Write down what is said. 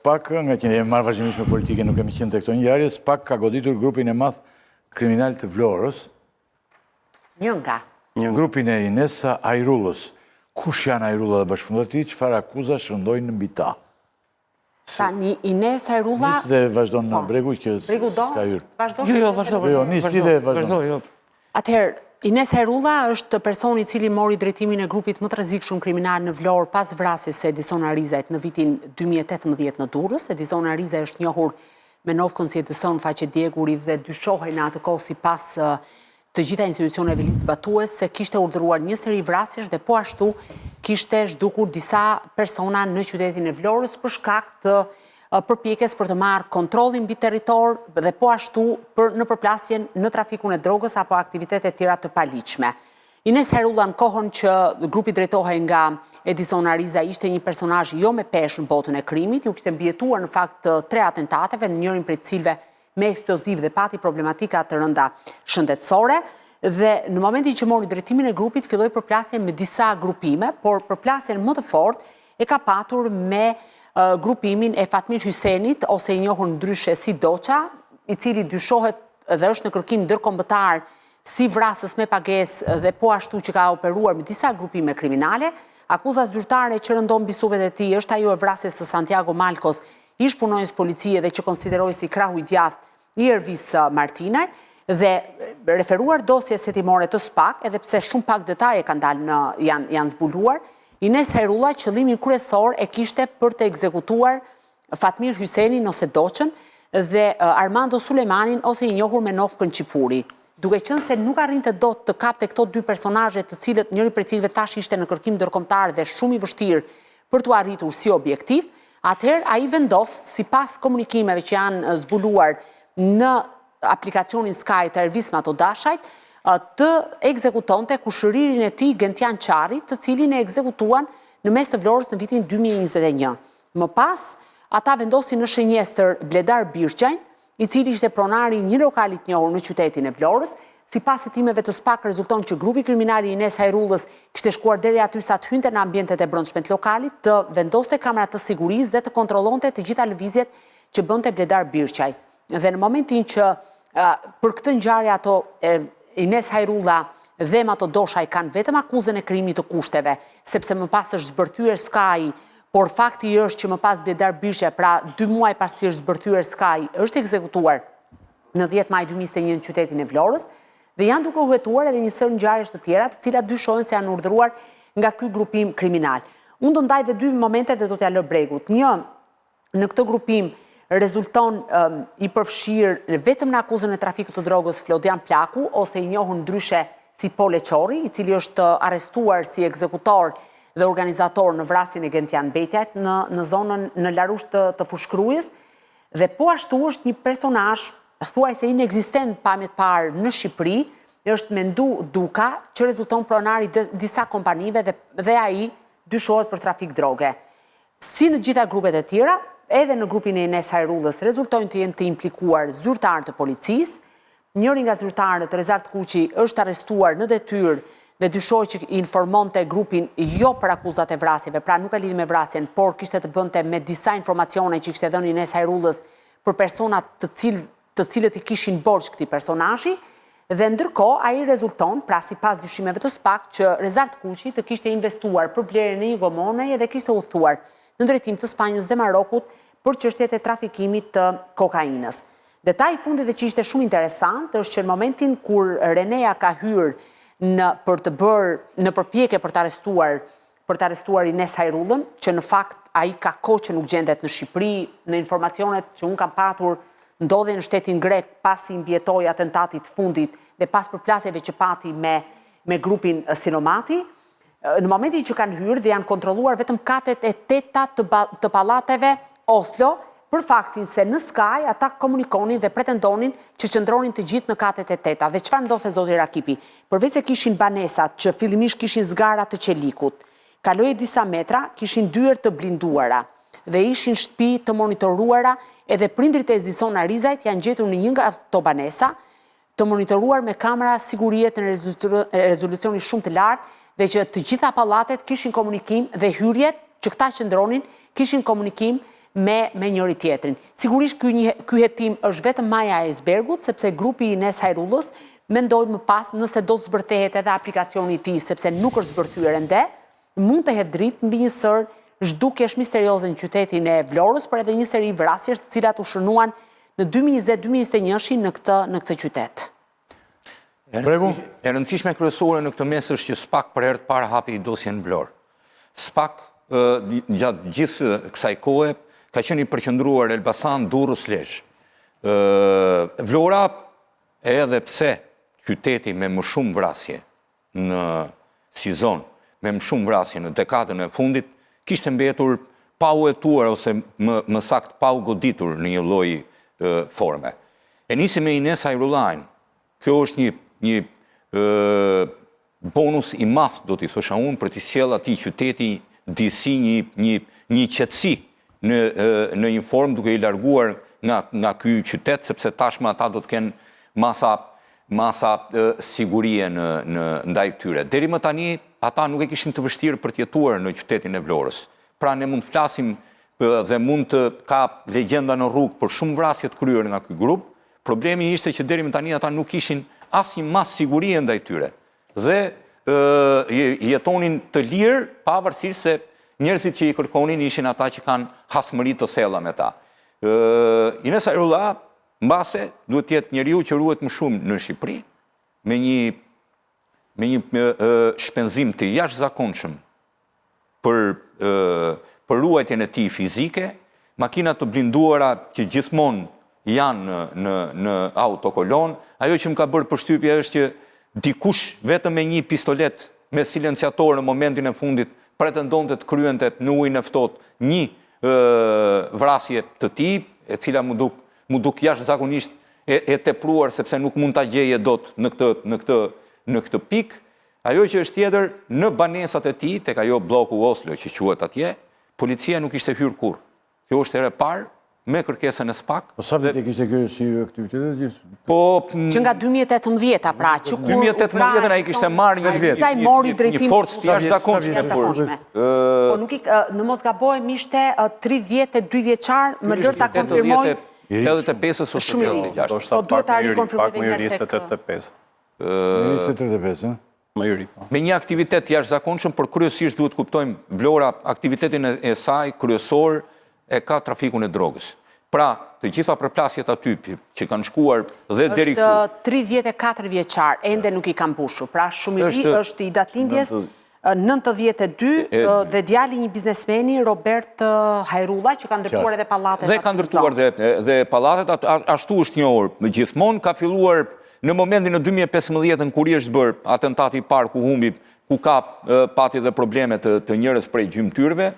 SPAK, nga që ne marrë vazhdimisht me politike, nuk kemi qenë të këto ngjarje, SPAK ka goditur grupin e madh kriminal të Vlorës. Një nga. Grupin e Inesa Ajrullës. Kush janë Ajrulla dhe bashkëpunëtorët, çfarë akuza shëndojnë mbi ta? Tani Ines Ajrulla... Nisë dhe vazhdon në Bregu, që s'ka hyrë. Vazhdo? Jo, nisë ti dhe vazhdon. Atëherë, Ines Ajrulla është personi i cili mori drejtimin e grupit më të rrezikshëm kriminal në Vlorë pas vrasjes së Edison Arizajt në vitin 2018 në Durrës. Edison Arizaj është njohur me novkën si Edison faqe djeguri dhe dyshohej në atë kohë sipas të gjitha institucioneve licbatues se kishte urdhëruar një seri vrasjesh dhe po ashtu kishte zhdukur disa persona në qytetin e Vlorës për shkak të përpjekjes për të marrë kontrollin mbi territor dhe po ashtu në përplasjen në trafikun e drogës apo aktivitete tjera të paligjshme. Ines Ajrulla në kohën që grupi drejtohej nga Edison Ariza ishte një personazh jo me peshë në botën e krimit, ju kishte mbijetuar në fakt 3 atentateve, në njërin prej të cilëve me eksploziv dhe pati problematika të rënda shëndetësore, dhe në momentin që mori drejtimin e grupit, filloi përplasje me disa grupime, por përplasjen më të fortë e ka patur me grupimin e Fatmir Hysenit, ose i njohur ndryshe si Doqa, i cili dyshohet dhe është në kërkim ndërkombëtar si vrasës me pagesë dhe po ashtu që ka operuar me disa grupime kriminale. Akuza zyrtare që rëndon mbi supet e tij është ajo e vrasjes së Santiago Malkos, ish punonjës policie dhe që konsideroi si krahu i djathtë i Ervis Martinajt, dhe referuar dosjes hetimore të SPAK, edhe pse shumë pak detaje kanë dalë janë zbuluar, Ines Ajrulla qëllimin kryesor e kishte për të ekzekutuar Fatmir Hysenin ose Doqën dhe Armando Sulejmanin ose i njohur me novkën Qipuri. Duke qenë se nuk arrinte dot të kapte këto 2 personazhe të cilët njëri prej cilëve tash ishte në kërkim ndërkombëtar dhe shumë i vështirë për t'u arritur si objektiv, atëherë ai vendos, sipas komunikimeve që janë zbuluar në aplikacionin Sky të Ervis Matodashajt, të ekzekutonte kushëririn e tij Gentian Qari, të cilin e ekzekutuan në mes të Vlorës në vitin 2021. Më pas, ata vendosin në shënjestër Bledar Birçajn, i cili ishte pronari i një lokali të njohur në qytetin e Vlorës. Sipas hetimeve të SPAK rezulton që grupi kriminal i Ines Ajrullës kishte shkuar deri aty sa të hynte në ambientet e brendshme të lokalit, të vendoste kamerat të sigurisë dhe të kontrollonte të gjitha lëvizjet që bënte Bledar Birçaj. Dhe në momentin që për këtë ngjarje ato Ines Ajrulla dhe Matodoshaj kanë vetëm akuzën e krimit të kushteve, sepse më pas është zbërthyer Sky, por fakti është që më pas Bledar Birçaj, pra 2 muaj pasi është zbërthyer Sky, është ekzekutuar në 10 maj 2021 në qytetin e Vlorës, dhe janë duke u hetuar edhe një sër ngjarjesh të tjera, të cilat dyshohen se janë urdhëruar nga ky grupim kriminal. Unë do ndaj dhe 2 momente dhe do t'ja lë Bregut. Një, në këtë grupim rezulton i përfshirë vetëm në akuzën e trafikut të drogës Flodian Plaku, ose i njohur ndryshe si Pole Qori, i cili është arrestuar si ekzekutor dhe organizator në vrasjen e Gentian Betjajt në zonën në Larush të Fushkrujës, dhe po ashtu është një personazh thuajse inekzistent pamjet parë në Shqipëri, është Mendu Duka, që rezulton pronari disa kompanive dhe ai dyshohet për trafik droge. Si në gjitha grupet e tjera, edhe në grupin e Ines Ajrullës rezultojnë të jenë të implikuar zyrtarë të policisë. Njëri nga zyrtarët, Rezart Kuqi, është arrestuar në detyrë dhe dyshohet që informonte grupin jo për akuzat e vrasjeve, pra nuk e lidhi me vrasjen, por kishte të bënte me disa informacione që kishte dhënë Ines Ajrullës për personat të cilët i kishin borxh këtij personazhi, dhe ndërkohë ai rezulton, pra sipas dyshimeve të SPAK, që Rezart Kuqi të kishte investuar për blerjen e një gomone dhe kishte udhëtuar në drejtim të Spanjës dhe Marokut për çështjet e trafikimit të kokainës. Detaj i fundit dhe që ishte shumë interesant është që në momentin kur Renea ka hyrë për të bërë në përpjekje për të arrestuar Ines Ajrullën, që në fakt ai ka kohë që nuk gjendet në Shqipëri, në informacionet që unë kam patur ndodhi në shtetin grek pasi mbjetoi atentatit fundit dhe pas përplasjeve që pati me grupin Sinomati. Në momentin që kanë hyrë dhe janë kontrolluar vetëm katet e 8 të pallateve Oslo, për faktin se në Sky ata komunikonin dhe pretendonin që qëndronin të gjithë në katet e 8. Dhe çfarë ndodhte zoti Rakipi? Përveç se kishin banesat që fillimisht kishin zgara të qelikut, kaloi disa metra, kishin dyer të blinduara dhe ishin shtëpi të monitoruara, edhe prindrit e Edison Arizajt janë gjetur në një nga ato banesa, të monitoruar me kamera sigurie në rezolucioni shumë të lartë, dhe që të gjitha pallatet kishin komunikim dhe hyrjet që këta qëndronin kishin komunikim me njëri tjetrin. Sigurisht ky hetim është vetëm maja e icebergut, sepse grupi i Ines Hajrullës mendoj më pas nëse do zbërthehet edhe aplikacioni i tij, sepse nuk është zbërthyer ende, mund të hedh dritë mbi një sër zhdukjesh misterioze në qytetin e Vlorës, por edhe një seri vrasjesh të cilat u shënuan në 2020-2021 në këtë qytet. E rëndësishme kryesore në këtë mes është që SPAK për herë të parë hapi dosjen në Vlorë. SPAK gjatë gjithë kësaj kohe ka qenë i përqendruar Elbasan, Durrës, Lezhë. Vlora, edhe pse qyteti me më shumë vrasje në sizon, me më shumë vrasje në dekadën e fundit, kishte mbetur pa u hetuar ose më sakt pa u goditur në një lloj forme. E nisi me Ines Hajrullajn. Kjo është një bonus i madh, do t'i thosha unë, për t'i sjell atij qyteti disi një qetësi në një formë duke i larguar nga ky qytet, sepse tashmë ata do të kenë masa sigurie ndaj tyre. Deri më tani, ata nuk e kishin të vështirë për të jetuar në qytetin e Vlorës. Pra ne mund të flasim dhe mund të ka legjenda në rrugë për shumë vrasje të kryer nga ky grup. Problemi ishte që deri më tani ata nuk kishin asnjë mas sigurie ndaj tyre. Dhe jetonin të lirë, pavarësisht se njerëzit që i kërkonin ishin ata që kanë hasmëri të thella me ta. Ines Hajrulla, mbase, duhet të jetë njeriu që ruhet më shumë në Shqipëri, me një shpenzim të jashtëzakonshëm për ruajtjen e tij fizike, makina të blinduara që gjithmonë janë në autokolon. Ajo që më ka bërë përshtypje është që dikush vetëm me një pistolet me silenciator në momentin e fundit pretendonte të kryente në ujin e ftohtë një vrasje të tij, e cila mu duk jashtëzakonisht e tepruar sepse nuk mund ta gjeje dot në këtë pikë. Ajo që është tjetër, në banesat e tij, tek ajo bloku Oslo që quhet atje, policia nuk ishte hyrë kurrë. Kjo është herë e parë me kërkesën e SPAK. Po sa vite kishte kjo si aktivitetet? Që nga 2018-a, pra, që kur 2018 ai kishte marrë një forcë të jashtëzakonshme. Po nuk në mos gabojmë ishte 32 vjeçar, më lër ta konfirmoj. 85-ës ose 86. Po duhet ta rikonfirmoj edhe një herë tek 85. Më 35, ëh. Më i ri. Me një aktivitet jashtëzakonshëm, por kryesisht duhet kuptojmë Vlora aktivitetin e saj kryesor e ka trafikun e drogës. Pra, të gjitha përplasjet aty që kanë shkuar dhe deri këtu. Është 34 vjeçar, ende nuk i kanë mbushur. Pra, shumë i ri është i datëlindjes 92 dhe djali një biznesmeni, Robert Hajrulla, që ka ndërtuar edhe pallatet. Dhe ka ndërtuar dhe pallatet, ashtu është njohur gjithmonë, ka filluar në momentin në 2015 kur është bërë atentati i parë ku humbi, ku ka pati dhe probleme të njerëz prej gjymtyrëve.